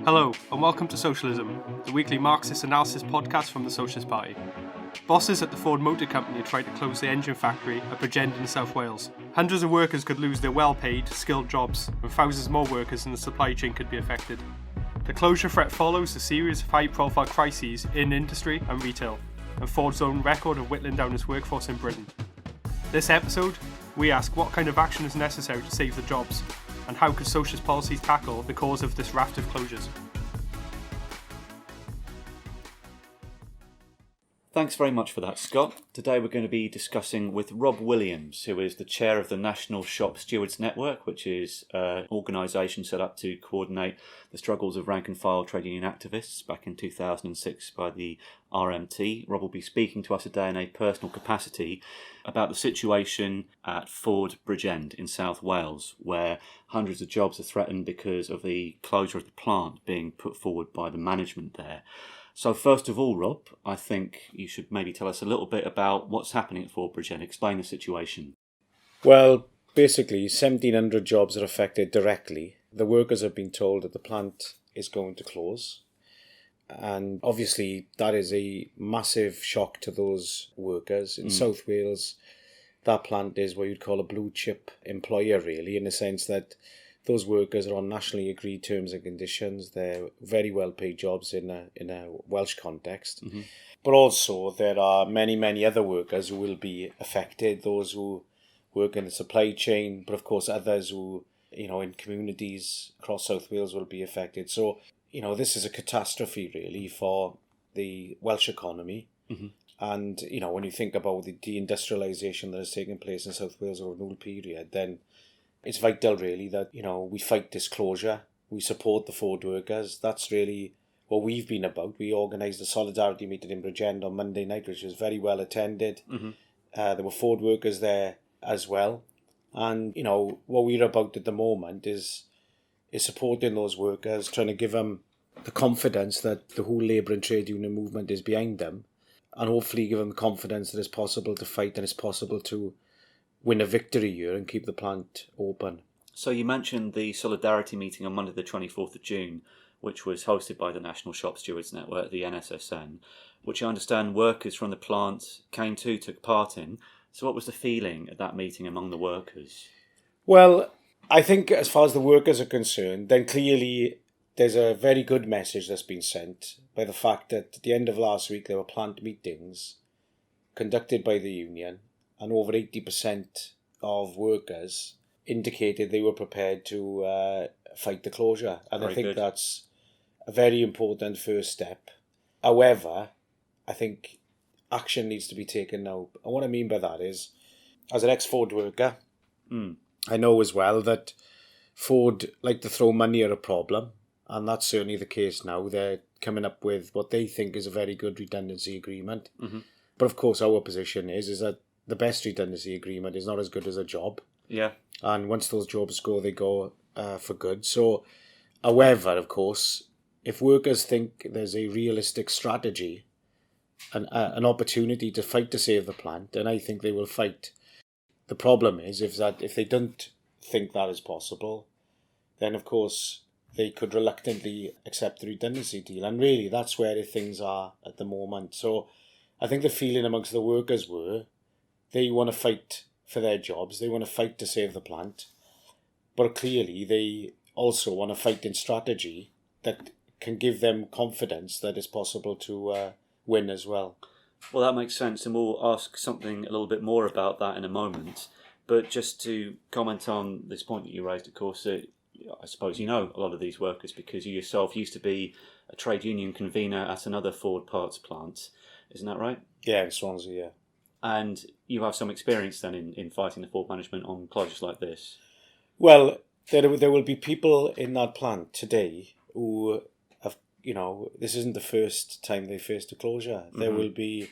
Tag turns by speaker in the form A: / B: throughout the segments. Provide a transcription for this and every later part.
A: Hello, and welcome to Socialism, the weekly Marxist analysis podcast from the Socialist Party. Bosses at the Ford Motor Company tried to close the engine factory at Bridgend in South Wales. Hundreds of workers could lose their well-paid, skilled jobs, and thousands more workers in the supply chain could be affected. The closure threat follows a series of high-profile crises in industry and retail, and Ford's own record of whittling down its workforce in Britain. This episode, we ask what kind of action is necessary to save the jobs, and how could socialist policies tackle the cause of this raft of closures.
B: Thanks very much for that, Scott. Today we're going to be discussing with Rob Williams, who is the chair of the National Shop Stewards Network, which is an organisation set up to coordinate the struggles of rank-and-file trade union activists back in 2006 by the RMT. Rob will be speaking to us today in a personal capacity about the situation at Ford Bridgend in South Wales, where hundreds of jobs are threatened because of the closure of the plant being put forward by the management there. So first of all, Rob, I think you should maybe tell us a little bit about what's happening at Ford Bridgend. Explain the situation.
C: Well, basically, 1,700 jobs are affected directly. The workers have been told that the plant is going to close. And obviously, that is a massive shock to those workers. In South Wales, that plant is what you'd call a blue chip employer, really, in the sense that those workers are on nationally agreed terms and conditions. They're very well paid jobs in a Welsh context. Mm-hmm. But also there are many, many other workers who will be affected. Those who work in the supply chain, but of course others who, in communities across South Wales will be affected. So, this is a catastrophe really for the Welsh economy. Mm-hmm. And, when you think about the deindustrialisation that has taken place in South Wales over the renewal period, then it's vital, really, that, we fight this closure. We support the Ford workers. That's really what we've been about. We organised a solidarity meeting in Bridgend on Monday night, which was very well attended. Mm-hmm. There were Ford workers there as well. And, what we're about at the moment is supporting those workers, trying to give them the confidence that the whole labour and trade union movement is behind them, and hopefully give them the confidence that it's possible to fight and it's possible to win a victory here and keep the plant open.
B: So you mentioned the solidarity meeting on Monday the 24th of June, which was hosted by the National Shop Stewards Network, the NSSN, which I understand workers from the plant took part in. So what was the feeling at that meeting among the workers?
C: Well, I think as far as the workers are concerned, then clearly there's a very good message that's been sent by the fact that at the end of last week there were plant meetings conducted by the union, and over 80% of workers indicated they were prepared to fight the closure. And very I think good. That's a very important first step. However, I think action needs to be taken now. And what I mean by that is, as an ex-Ford worker, I know as well that Ford like to throw money at a problem. And that's certainly the case now. They're coming up with what they think is a very good redundancy agreement. Mm-hmm. But of course, our position is that the best redundancy agreement is not as good as a job. Yeah. And once those jobs go, they go for good. So, however, of course, if workers think there's a realistic strategy and an opportunity to fight to save the plant, then I think they will fight. The problem is if they don't think that is possible, then of course they could reluctantly accept the redundancy deal. And really, that's where things are at the moment. So I think the feeling amongst the workers were, they want to fight for their jobs. They want to fight to save the plant. But clearly, they also want to fight in strategy that can give them confidence that it's possible to win as well.
B: Well, that makes sense. And we'll ask something a little bit more about that in a moment. But just to comment on this point that you raised, of course, I suppose you know a lot of these workers because you yourself used to be a trade union convener at another Ford parts plant. Isn't that right?
C: Yeah, in Swansea, yeah.
B: And you have some experience then in fighting the Ford management on closures like this?
C: Well, there will be people in that plant today who have, this isn't the first time they faced a closure. Mm-hmm. There will be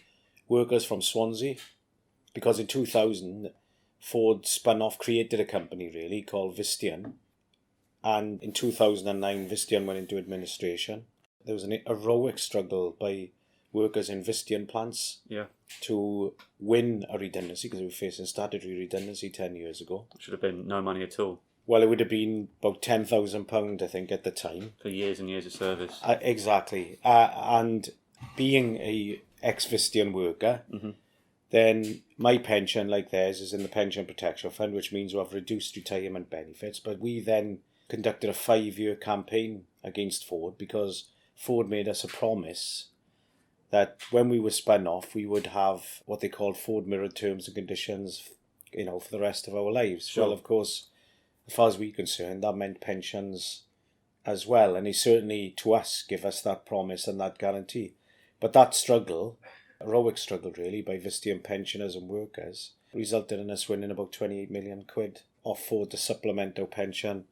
C: workers from Swansea, because in 2000, Ford created a company really called Visteon. And in 2009, Visteon went into administration. There was an heroic struggle by workers in Visteon plants to win a redundancy because we were facing statutory redundancy 10 years ago.
B: Should have been no money at all.
C: Well, it would have been about £10,000, I think, at the time.
B: For years and years of service.
C: Exactly. And being a ex-Visteon worker, then my pension, like theirs, is in the Pension Protection Fund, which means we have reduced retirement benefits. But we then conducted a 5-year campaign against Ford because Ford made us a promise that when we were spun off, we would have what they called Ford mirror terms and conditions, for the rest of our lives.
B: Sure.
C: Well, of course, as far as we're concerned, that meant pensions as well. And they certainly, to us, give us that promise and that guarantee. But that struggle, heroic struggle really, by Visteon pensioners and workers, resulted in us winning about 28 million quid off Ford to supplement our pension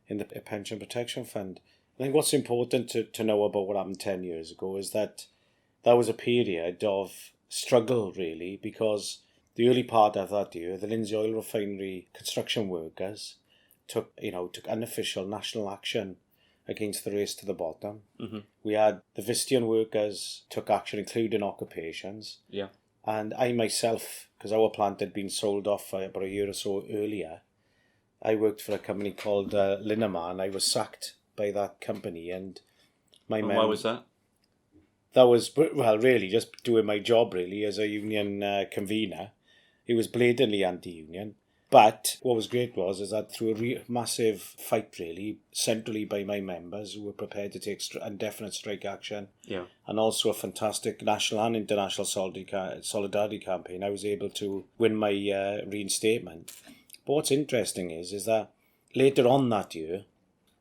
C: in the Pension Protection Fund. I think what's important to know about what happened 10 years ago is that was a period of struggle, really, because the early part of that year, the Lindsay Oil Refinery construction workers took unofficial national action against the race to the bottom. We had the Visteon workers took action, including occupations.
B: Yeah.
C: And I myself, because our plant had been sold off about a year or so earlier, I worked for a company called Linamar, and I was sacked by that company. And
B: why was that?
C: That was, well, really just doing my job, really, as a union convener. It was blatantly anti-union. But what was great is that through a massive fight, really, centrally by my members who were prepared to take indefinite strike action, and also a fantastic national and international solidarity campaign, I was able to win my reinstatement. But what's interesting is that later on that year,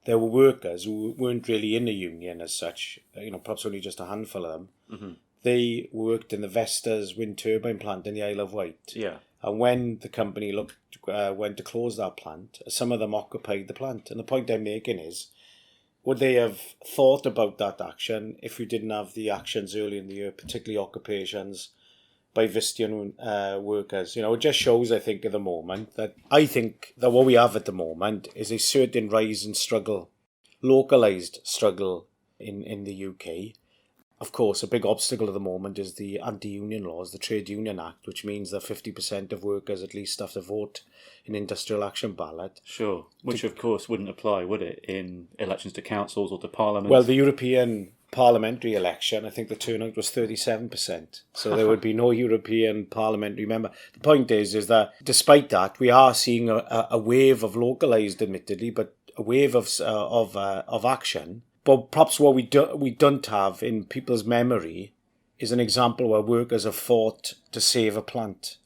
C: there were workers who weren't really in a union as such, perhaps only just a handful of them. They worked in the Vestas wind turbine plant in the Isle of Wight.
B: Yeah.
C: And when the company went to close that plant, some of them occupied the plant. And the point I'm making is, would they have thought about that action if we didn't have the actions early in the year, particularly occupations by Visteon workers? It just shows, I think, at the moment that what we have at the moment is a certain rise in struggle, localised struggle in the UK. Of course, a big obstacle at the moment is the anti-union laws, the Trade Union Act, which means that 50% of workers at least have to vote in industrial action ballot.
B: Sure, which of course wouldn't apply, would it, in elections to councils or to parliament?
C: Well, the European parliamentary election, I think the turnout was 37%. So there would be no European parliamentary member. The point is that despite that, we are seeing a wave of localised, admittedly, but a wave of action. But perhaps what we don't have in people's memory is an example where workers have fought to save a plant.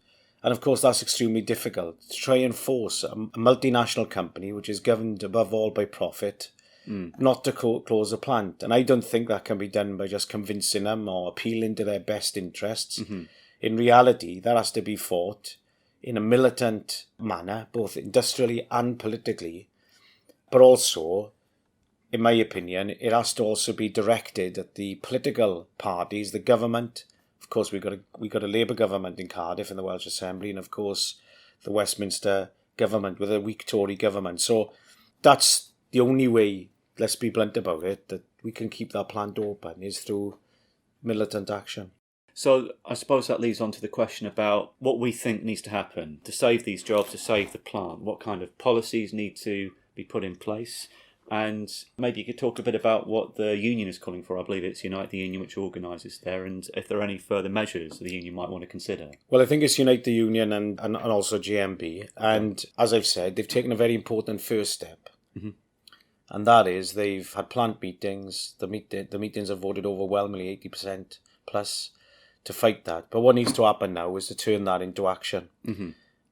C: And of course, that's extremely difficult. To try and force a multinational company, which is governed above all by profit, not to close a plant. And I don't think that can be done by just convincing them or appealing to their best interests. In reality, that has to be fought in a militant manner, both industrially and politically, but also, in my opinion, it has to also be directed at the political parties, the government. Of course, we got a Labour government in Cardiff in the Welsh Assembly, and of course, the Westminster government with a weak Tory government. So that's the only way, let's be blunt about it, that we can keep that plant open is through militant action.
B: So I suppose that leads on to the question about what we think needs to happen to save these jobs, to save the plant. What kind of policies need to be put in place? And maybe you could talk a bit about what the union is calling for. I believe it's Unite the Union which organises there, and if there are any further measures the union might want to consider.
C: Well, I think it's Unite the Union and also GMB. And as I've said, they've taken a very important first step. And that is they've had plant meetings. The meetings have voted overwhelmingly 80% plus to fight that. But what needs to happen now is to turn that into action.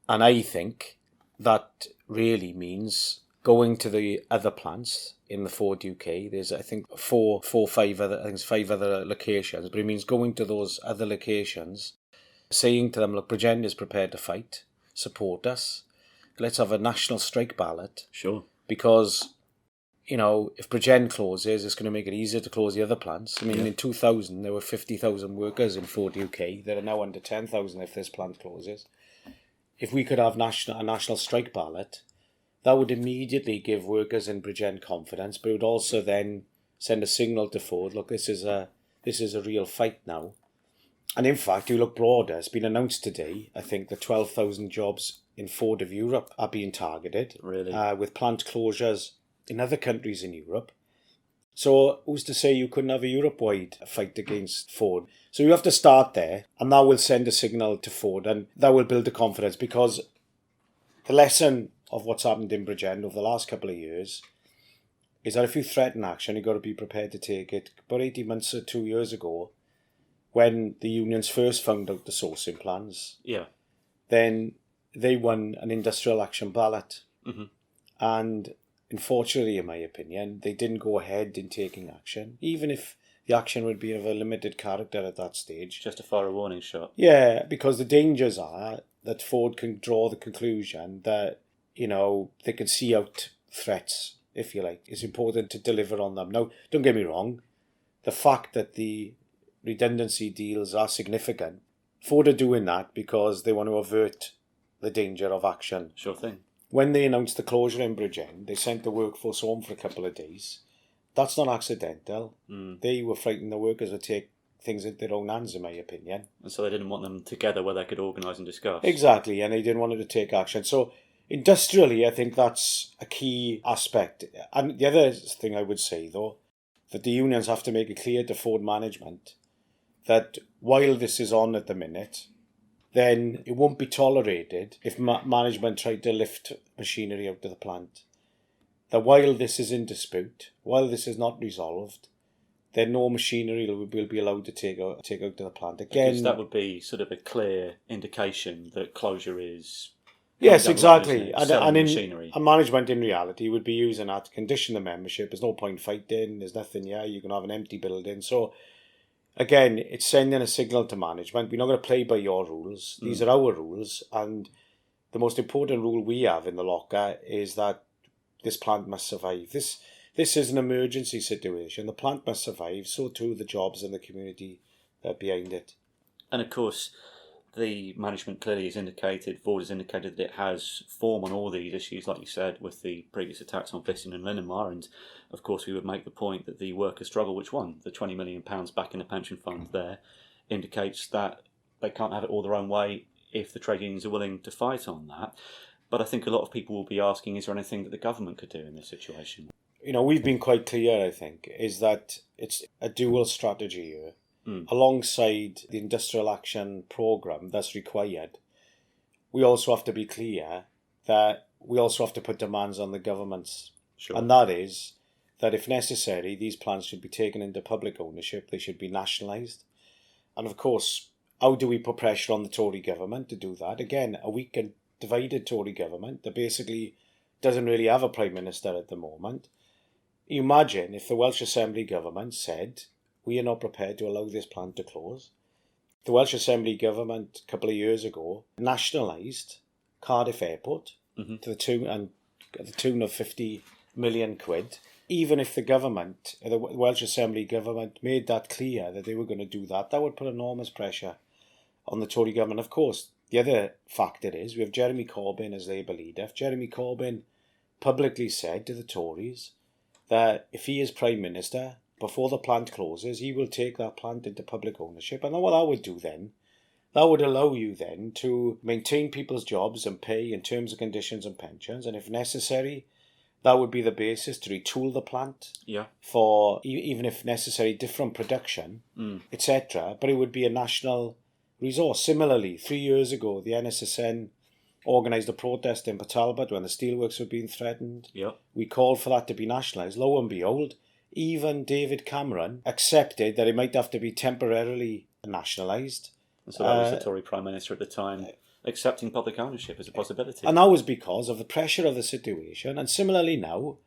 C: And I think that really means going to the other plants in the Ford UK. There's, I think, five other locations, but it means going to those other locations, saying to them, look, Bridgend is prepared to fight, support us. Let's have a national strike ballot.
B: Sure.
C: Because, if Bridgend closes, it's going to make it easier to close the other plants. I mean, in 2000, there were 50,000 workers in Ford UK. There are now under 10,000 if this plant closes. If we could have a national strike ballot, that would immediately give workers in Bridgend confidence, but it would also then send a signal to Ford, look, this is a real fight now. And in fact, you look broader, it's been announced today, I think, that 12,000 jobs in Ford of Europe are being targeted.
B: Really?
C: With plant closures in other countries in Europe. So who's to say you couldn't have a Europe-wide fight against Ford? So you have to start there, and that will send a signal to Ford, and that will build the confidence, because the lesson of what's happened in Bridgend over the last couple of years is that if you threaten action, you've got to be prepared to take it. About 18 months or 2 years ago, when the unions first found out the sourcing plans, then they won an industrial action ballot.
B: Mm-hmm.
C: And unfortunately, in my opinion, they didn't go ahead in taking action, even if the action would be of a limited character at that stage.
B: Just to fire a warning shot.
C: Yeah, because the dangers are that Ford can draw the conclusion that, they can see out threats, if you like. It's important to deliver on them. Now, don't get me wrong, the fact that the redundancy deals are significant, Ford are doing that because they want to avert the danger of action.
B: Sure thing.
C: When they announced the closure in Bridgend, they sent the workforce home for a couple of days. That's not accidental. They were frightened the workers would take things into their own hands, in my opinion.
B: And so they didn't want them together where they could organise and discuss.
C: Exactly, and they didn't want them to take action. So industrially, I think that's a key aspect. And the other thing I would say, though, that the unions have to make it clear to Ford management that while this is on at the minute, then it won't be tolerated if management tried to lift machinery out of the plant. That while this is in dispute, while this is not resolved, then no machinery will be allowed to take out to the plant. Again,
B: because that would be sort of a clear indication that closure is...
C: Yes, exactly.
B: And machinery.
C: And management in reality would be using that to condition the membership. There's no point fighting, there's nothing here, you can have an empty building. So again, it's sending a signal to management. We're not going to play by your rules. These are our rules. And the most important rule we have in the locker is that this plant must survive. This is an emergency situation. The plant must survive. So too the jobs and the community behind it.
B: And of course, the management clearly has indicated, Ford has indicated that it has form on all these issues, like you said, with the previous attacks on Visteon and Linamar. And of course, we would make the point that the workers' struggle, which won the £20 million back in the pension fund there, indicates that they can't have it all their own way if the trade unions are willing to fight on that. But I think a lot of people will be asking, is there anything that the government could do in this situation?
C: We've been quite clear, I think, is that it's a dual strategy here. Alongside the industrial action programme that's required, we also have to be clear that we also have to put demands on the governments.
B: Sure.
C: And that is that if necessary, these plants should be taken into public ownership, they should be nationalised. And of course, how do we put pressure on the Tory government to do that? Again, a weak and divided Tory government that basically doesn't really have a Prime Minister at the moment. Imagine if the Welsh Assembly government said, we are not prepared to allow this plant to close. The Welsh Assembly government a couple of years ago nationalised Cardiff Airport to the tune of 50 million quid. Even if the Welsh Assembly government made that clear that they were going to do that, that would put enormous pressure on the Tory government. Of course, the other factor is we have Jeremy Corbyn as Labour leader. If Jeremy Corbyn publicly said to the Tories that if he is Prime Minister, before the plant closes, he will take that plant into public ownership. And what that would do then, that would allow you then to maintain people's jobs and pay in terms and conditions and pensions. And if necessary, that would be the basis to retool the plant for, even if necessary, different production, etc. But it would be a national resource. Similarly, 3 years ago, the NSSN organised a protest in Port Talbot when the steelworks were being threatened. We called for that to be nationalised. Lo and behold, even David Cameron accepted that it might have to be temporarily nationalised.
B: So that was the Tory Prime Minister at the time, accepting public ownership as a possibility.
C: And that was because of the pressure of the situation. And similarly now,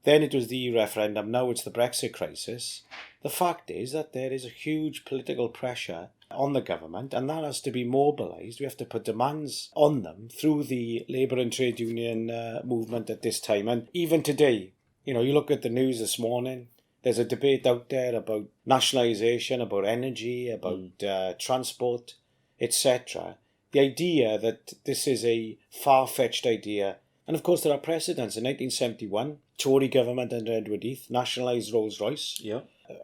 C: then it was the EU referendum, now it's the Brexit crisis. The fact is that there is a huge political pressure on the government, and that has to be mobilised. We have to put demands on them through the labour and trade union movement at this time. And even today, you look at the news this morning, there's a debate out there about nationalisation, about energy, about transport, etc. The idea that this is a far-fetched idea. And of course there are precedents. In 1971, Tory government under Edward Heath nationalised Rolls-Royce.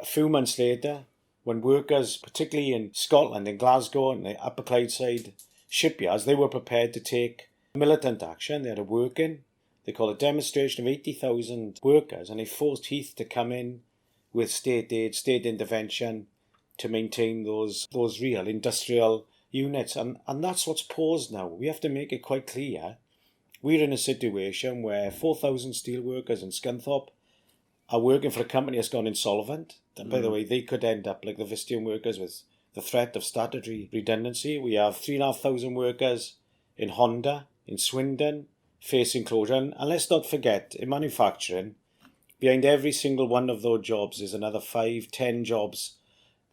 C: A few months later, when workers, particularly in Scotland, in Glasgow and the Upper Clydeside shipyards, they were prepared to take militant action. They had a work-in. They call a demonstration of 80,000 workers, and they forced Heath to come in with state aid, state intervention to maintain those real industrial units. And that's what's paused now. We have to make it quite clear. We're in a situation where 4,000 steel workers in Scunthorpe are working for a company that's gone insolvent. And by the way, they could end up like the Visteon workers with the threat of statutory redundancy. We have 3,500 workers in Honda, in Swindon, facing closure. And let's not forget, in manufacturing, behind every single one of those jobs is another 5-10 jobs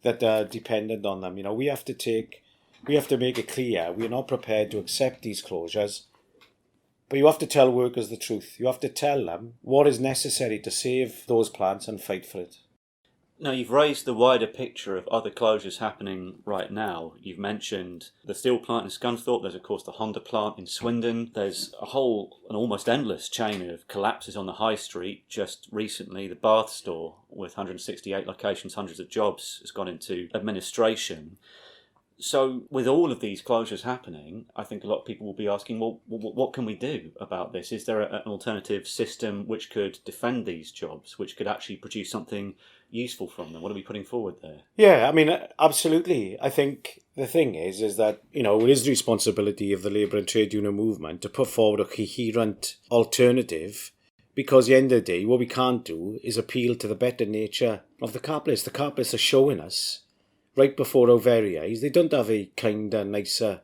C: that are dependent on them. We have to make it clear we're not prepared to accept these closures. But you have to tell workers the truth. You have to tell them what is necessary to save those plants and fight for it.
B: Now, you've raised the wider picture of other closures happening right now. You've mentioned the steel plant in Scunthorpe. There's, of course, the Honda plant in Swindon. There's an almost endless chain of collapses on the high street. Just recently, the Bath store, with 168 locations, hundreds of jobs, has gone into administration. So with all of these closures happening, I think a lot of people will be asking, well, what can we do about this? Is there an alternative system which could defend these jobs, which could actually produce something useful from them? What are we putting forward there?
C: Yeah, I mean, absolutely. I think the thing is that, it is the responsibility of the labour and trade union movement to put forward a coherent alternative, because at the end of the day, what we can't do is appeal to the better nature of the capitalists. The capitalists are showing us right before our very eyes, they don't have a kinder, nicer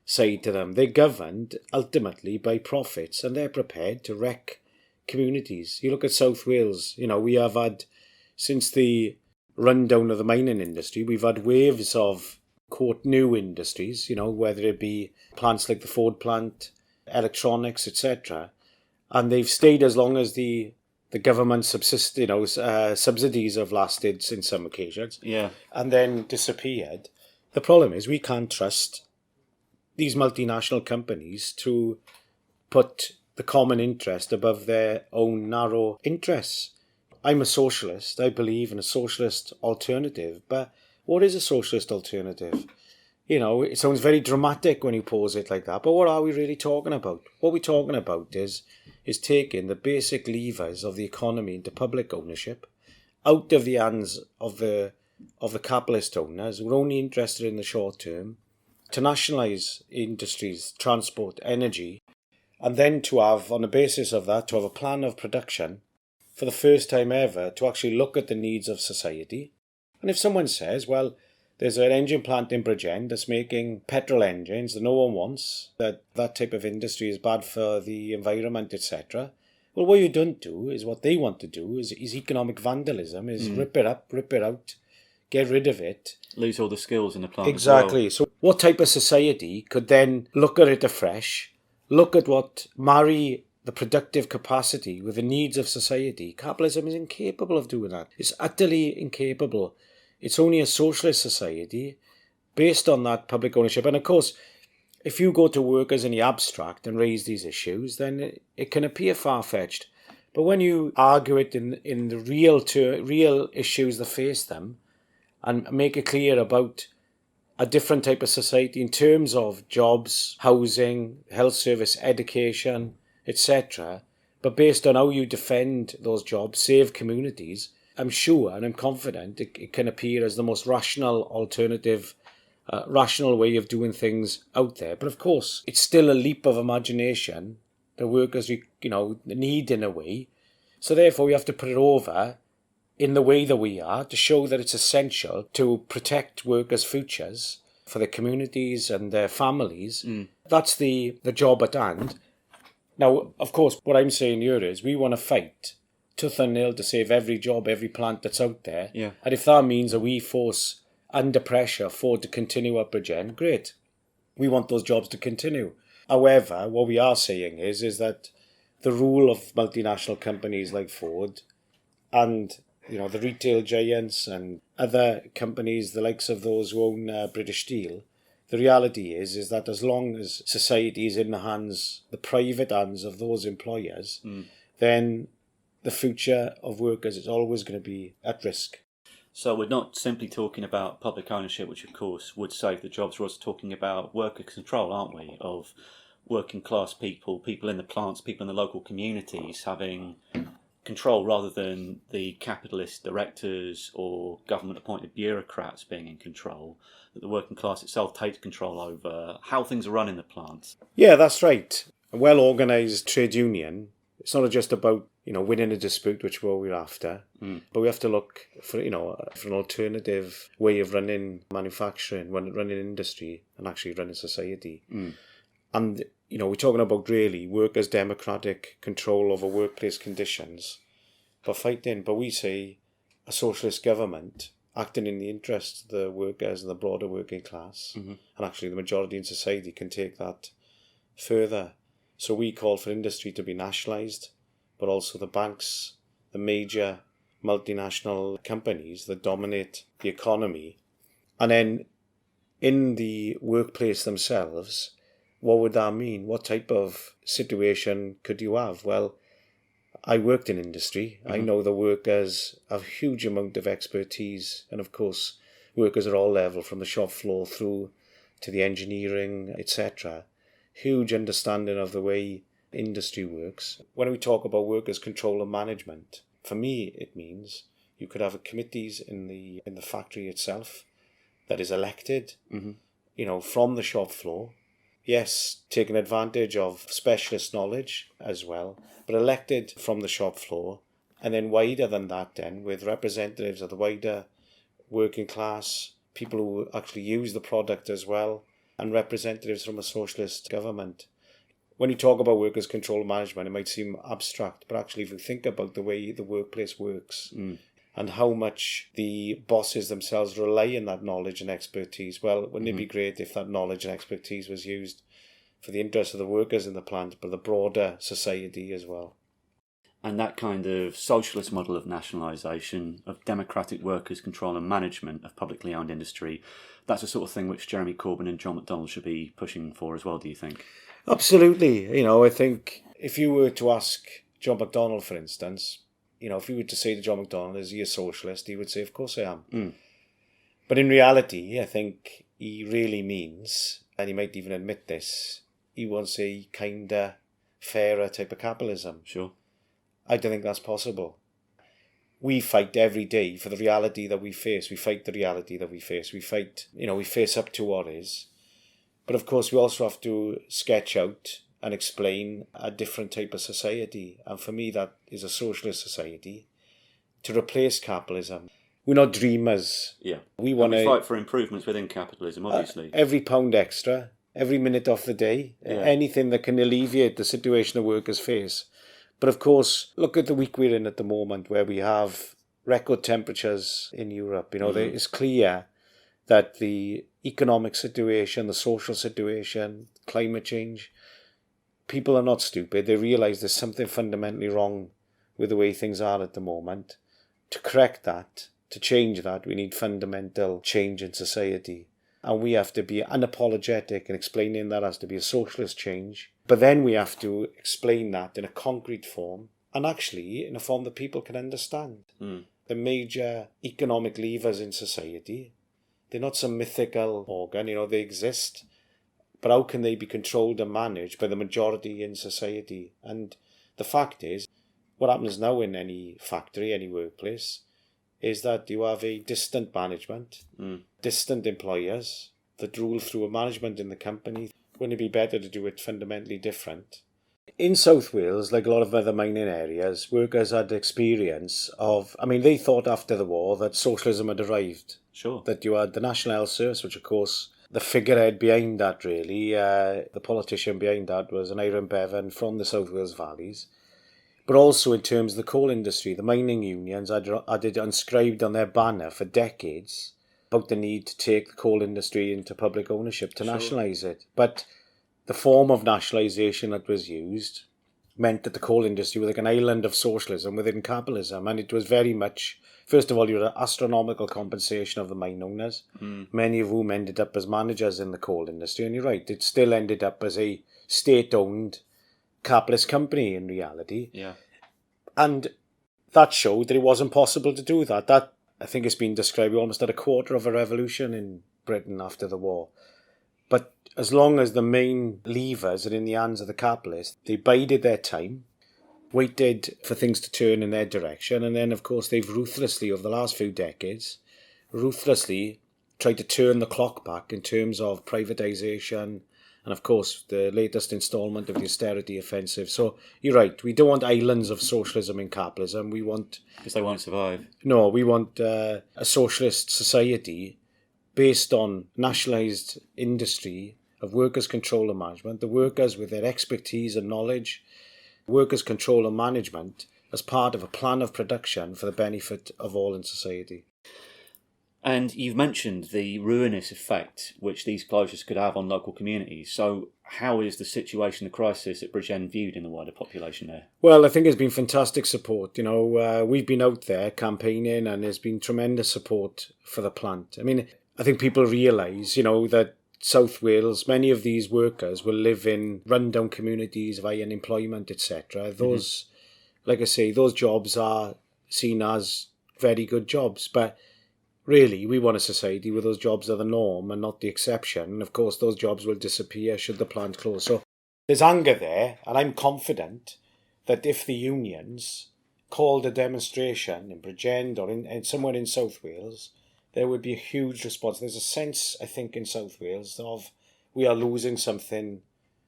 C: side to them. They're governed ultimately by profits, and they're prepared to wreck communities. You look at South Wales, we have had, since the rundown of the mining industry, we've had waves of, quote, new industries, whether it be plants like the Ford plant, electronics, etc. And they've stayed as long as the government subsidies have lasted in some occasions, and then disappeared. The problem is we can't trust these multinational companies to put the common interest above their own narrow interests. I'm a socialist. I believe in a socialist alternative, but what is a socialist alternative? It sounds very dramatic when you pose it like that, but what are we really talking about? What we're talking about is taking the basic levers of the economy into public ownership, out of the hands of the capitalist owners who are only interested in the short term, to nationalise industries, transport, energy, and then to have, on the basis of that, to have a plan of production for the first time ever to actually look at the needs of society. And if someone says, well, there's an engine plant in Bridgend that's making petrol engines that no one wants, that type of industry is bad for the environment, etc. Well, what you don't do is what they want to do is economic vandalism, is rip it up, rip it out, get rid of it.
B: Lose all the skills in the plant.
C: Exactly.
B: As well.
C: So what type of society could then look at it afresh, look at marry the productive capacity with the needs of society? Capitalism is incapable of doing that. It's utterly incapable. It's only a socialist society based on that public ownership. And of course, if you go to workers in the abstract and raise these issues, then it can appear far-fetched. But when you argue it in the real issues that face them and make it clear about a different type of society in terms of jobs, housing, health service, education, etc., but based on how you defend those jobs, save communities, I'm sure and I'm confident it can appear as the most rational alternative, rational way of doing things out there. But of course, it's still a leap of imagination the workers, need in a way. So therefore, we have to put it over in the way that we are to show that it's essential to protect workers' futures for their communities and their families. That's the job at hand. Now, of course, what I'm saying here is we want to fight tooth and nail to save every job, every plant that's out there.
B: Yeah.
C: And if that means that we force, under pressure, Ford to continue up Bridgend, great. We want those jobs to continue. However, what we are saying is that the rule of multinational companies like Ford and the retail giants and other companies, the likes of those who own British Steel, the reality is that as long as society is in the private hands of those employers, then the future of workers is always going to be at risk.
B: So we're not simply talking about public ownership, which of course would save the jobs. We're also talking about worker control, aren't we, of working class people, people in the plants, people in the local communities having control rather than the capitalist directors or government appointed bureaucrats being in control, that the working class itself takes control over how things are run in the plants.
C: Yeah, that's right. A well-organised trade union, it's not just about, winning a dispute, which we're after, but we have to look for, for an alternative way of running manufacturing, running industry, and actually running society. And, we're talking about really workers' democratic control over workplace conditions, but we say a socialist government acting in the interests of the workers and the broader working class, and actually the majority in society can take that further. So we call for industry to be nationalised, but also the banks, the major multinational companies that dominate the economy. And then in the workplace themselves, what would that mean? What type of situation could you have? Well, I worked in industry. I know the workers have a huge amount of expertise. And of course, workers at all levels, from the shop floor through to the engineering, etc. Huge understanding of the way industry works. When we talk about workers' control and management, for me, it means you could have committees in the factory itself that is elected, from the shop floor. Yes, taking advantage of specialist knowledge as well, but elected from the shop floor, and then wider than that then, with representatives of the wider working class, people who actually use the product as well, and representatives from a socialist government. When you talk about workers' control management, it might seem abstract, but actually if you think about the way the workplace works, and how much the bosses themselves rely on that knowledge and expertise. Well, wouldn't it be great if that knowledge and expertise was used for the interest of the workers in the plant, but the broader society as well?
B: And that kind of socialist model of nationalisation, of democratic workers' control and management of publicly owned industry, that's the sort of thing which Jeremy Corbyn and John McDonnell should be pushing for as well, do you think?
C: Absolutely. I think if you were to ask John McDonnell, for instance, if you were to say to John McDonnell, is he a socialist? He would say, of course I am. But in reality, I think he really means, and he might even admit this, he wants a kinder, fairer type of capitalism.
B: Sure.
C: I don't think that's possible. We fight every day for the reality that we face. We fight the reality that we face. We fight, we face up to what is. But of course, we also have to sketch out and explain a different type of society. And for me, that is a socialist society to replace capitalism. We're not dreamers.
B: Yeah.
C: We want to
B: fight for improvements within capitalism, obviously.
C: Every pound extra, every minute of the day, anything that can alleviate the situation the workers face. But of course, look at the week we're in at the moment, where we have record temperatures in Europe. It's clear that the economic situation, the social situation, climate change, people are not stupid. They realise there's something fundamentally wrong with the way things are at the moment. To correct that, to change that, we need fundamental change in society. And we have to be unapologetic in explaining that has to be a socialist change. But then we have to explain that in a concrete form, and actually in a form that people can understand. The major economic levers in society, they're not some mythical organ, they exist. But how can they be controlled and managed by the majority in society? And the fact is, what happens now in any factory, any workplace, is that you have a distant management, distant employers that rule through a management in the company. Wouldn't it be better to do it fundamentally different? In South Wales, like a lot of other mining areas, workers had experience of, they thought after the war that socialism had arrived.
B: Sure.
C: That you had the National Health Service, which of course, the figurehead behind that really, the politician behind that was an Iron Bevan from the South Wales valleys. But also in terms of the coal industry, the mining unions had it inscribed on their banner for decades about the need to take the coal industry into public ownership, to nationalise it. But the form of nationalisation that was used meant that the coal industry was like an island of socialism within capitalism. And it was very much, first of all, you had astronomical compensation of the mine owners, many of whom ended up as managers in the coal industry. And you're right, it still ended up as a state-owned capitalist company in reality.
B: Yeah.
C: And that showed that it wasn't possible to do that. That, I think it's been described, we almost had a quarter of a revolution in Britain after the war. But as long as the main levers are in the hands of the capitalists, they bided their time, waited for things to turn in their direction, and then, of course, they've ruthlessly, over the last few decades, tried to turn the clock back in terms of privatisation and, of course, the latest instalment of the austerity offensive. So you're right, we don't want islands of socialism in capitalism. We want...
B: Because they won't survive.
C: No, we want a socialist society based on nationalised industry of workers' control and management, the workers with their expertise and knowledge, workers' control and management as part of a plan of production for the benefit of all in society.
B: And you've mentioned the ruinous effect which these closures could have on local communities. So how is the situation, the crisis at Bridgend viewed in the wider population there?
C: Well, I think there's been fantastic support. We've been out there campaigning and there's been tremendous support for the plant. I mean, I think people realise, that South Wales, many of these workers will live in rundown communities of high unemployment, etc. Those, like I say, those jobs are seen as very good jobs, but really, we want a society where those jobs are the norm and not the exception. And of course, those jobs will disappear should the plant close. So there's anger there, and I'm confident that if the unions called a demonstration in Bridgend or in somewhere in South Wales, there would be a huge response. There's a sense, I think, in South Wales of we are losing something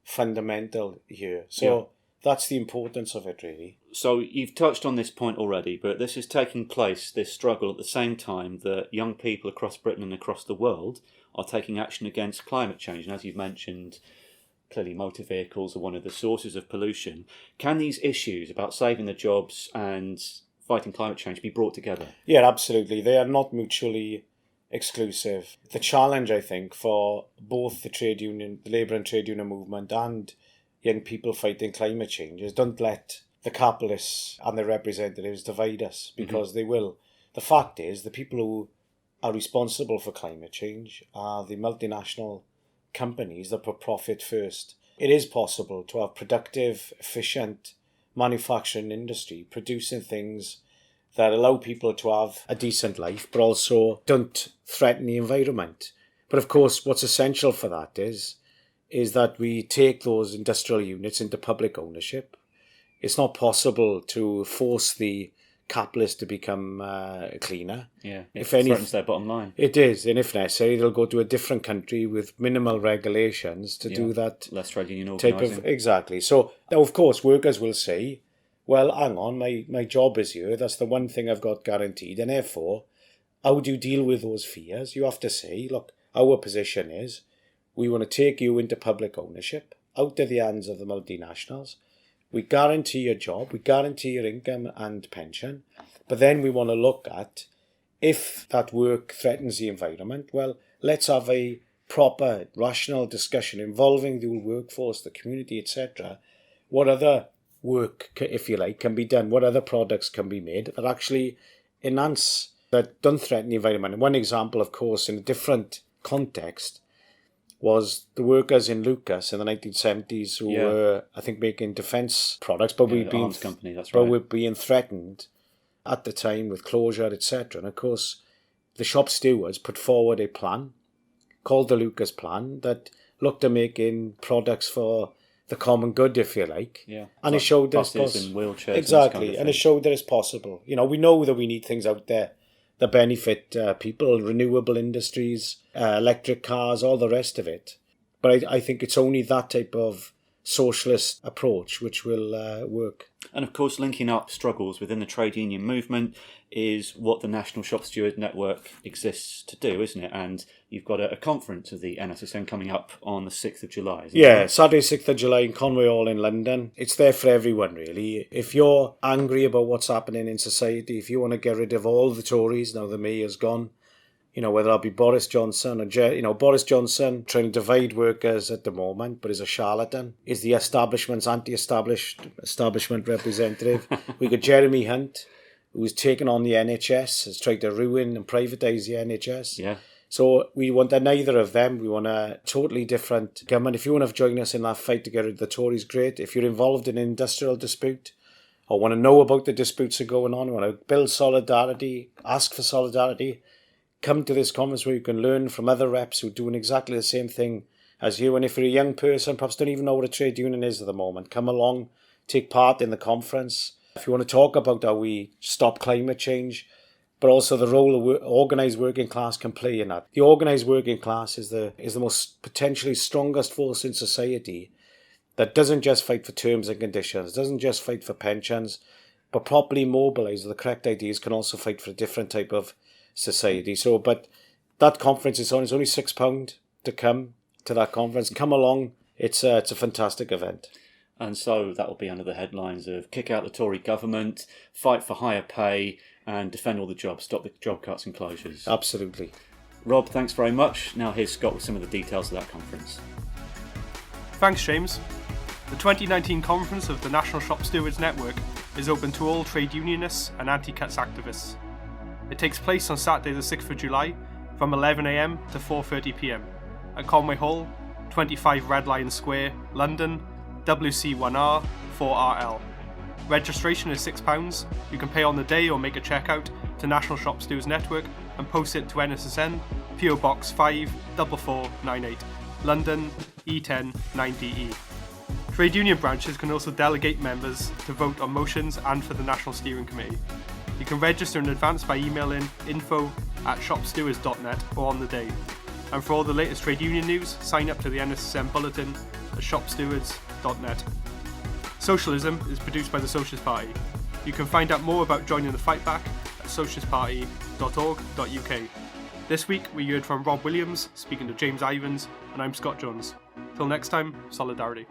C: fundamental here. So that's the importance of it, really.
B: So you've touched on this point already, but this is taking place, this struggle, at the same time that young people across Britain and across the world are taking action against climate change. And as you've mentioned, clearly motor vehicles are one of the sources of pollution. Can these issues about saving the jobs and fighting climate change be brought together?
C: Yeah, absolutely. They are not mutually exclusive. The challenge, I think, for both the labour and trade union movement and young people fighting climate change is don't let the capitalists and their representatives divide us, because they will. The fact is, the people who are responsible for climate change are the multinational companies that put profit first. It is possible to have productive, efficient manufacturing industry producing things that allow people to have a decent life, but also don't threaten the environment. But of course, what's essential for that is that we take those industrial units into public ownership. It's not possible to force the capitalists to become cleaner.
B: Yeah, it threatens their bottom line.
C: It is, and if necessary, they'll go to a different country with minimal regulations to do that.
B: Less trade union
C: type
B: organising.
C: of exactly. So, now, of course, workers will say, well, hang on, my job is here. That's the one thing I've got guaranteed. And therefore, how do you deal with those fears? You have to say, look, our position is we want to take you into public ownership, out of the hands of the multinationals. We guarantee your job, we guarantee your income and pension, but then we want to look at if that work threatens the environment, well, let's have a proper, rational discussion involving the whole workforce, the community, etc. What other work, if you like, can be done? What other products can be made that actually enhance, that don't threaten the environment? And one example, of course, in a different context, was the workers in Lucas in the 1970s who were, I think, making defence products, but we've been
B: company, that's
C: but
B: right.
C: we're being threatened at the time with closure, etc. And of course, the shop stewards put forward a plan called the Lucas Plan that looked at making products for the common good, if you like.
B: Yeah,
C: and it showed that
B: buses and wheelchairs.
C: Exactly, and it showed that it's possible. We know that we need things out there that benefit people, renewable industries, electric cars, all the rest of it. But I think it's only that type of socialist approach which will work.
B: And of course, linking up struggles within the trade union movement is what the National Shop Stewards Network exists to do, isn't it? And you've got a conference of the NSSN coming up on the 6th of July.
C: Yeah, Saturday 6th of July in Conway Hall in London. It's there for everyone, really. If you're angry about what's happening in society, if you want to get rid of all the Tories, now the mayor's gone, whether that be Boris Johnson or Boris Johnson trying to divide workers at the moment, but is a charlatan, is the establishment's establishment representative. We got Jeremy Hunt, who's taken on the NHS, has tried to ruin and privatise the NHS.
B: Yeah.
C: So we want neither of them. We want a totally different government. If you want to join us in that fight to get rid of the Tories, great. If you're involved in an industrial dispute or want to know about the disputes that are going on, want to build solidarity, ask for solidarity, come to this conference where you can learn from other reps who are doing exactly the same thing as you. And if you're a young person, perhaps don't even know what a trade union is at the moment, come along, take part in the conference. If you want to talk about how we stop climate change, but also the role the organised working class can play in that. The organised working class is the most potentially strongest force in society that doesn't just fight for terms and conditions, doesn't just fight for pensions, but properly mobilised with the correct ideas can also fight for a different type of society. So, but that conference is on. It's only £6 to come to that conference. Come along. It's a fantastic event.
B: And so that will be under the headlines of kick out the Tory government, fight for higher pay, and defend all the jobs, stop the job cuts and closures.
C: Absolutely.
B: Rob, thanks very much. Now here's Scott with some of the details of that conference.
A: Thanks, James. The 2019 conference of the National Shop Stewards Network is open to all trade unionists and anti-cuts activists. It takes place on Saturday the 6th of July from 11 a.m. to 4:30 p.m. at Conway Hall, 25 Red Lion Square, London, WC1R 4RL. Registration is £6. You can pay on the day or make a check out to National Shop Stewards Network and post it to NSSN, PO Box 54498, London E10 9DE. Trade union branches can also delegate members to vote on motions and for the National Steering Committee. You can register in advance by emailing info@shopstewards.net or on the day. And for all the latest trade union news, sign up to the NSSN bulletin at shopstewards.net. Socialism is produced by the Socialist Party. You can find out more about joining the fight back at socialistparty.org.uk. This week we heard from Rob Williams speaking to James Ivans, and I'm Scott Jones. Till next time, solidarity.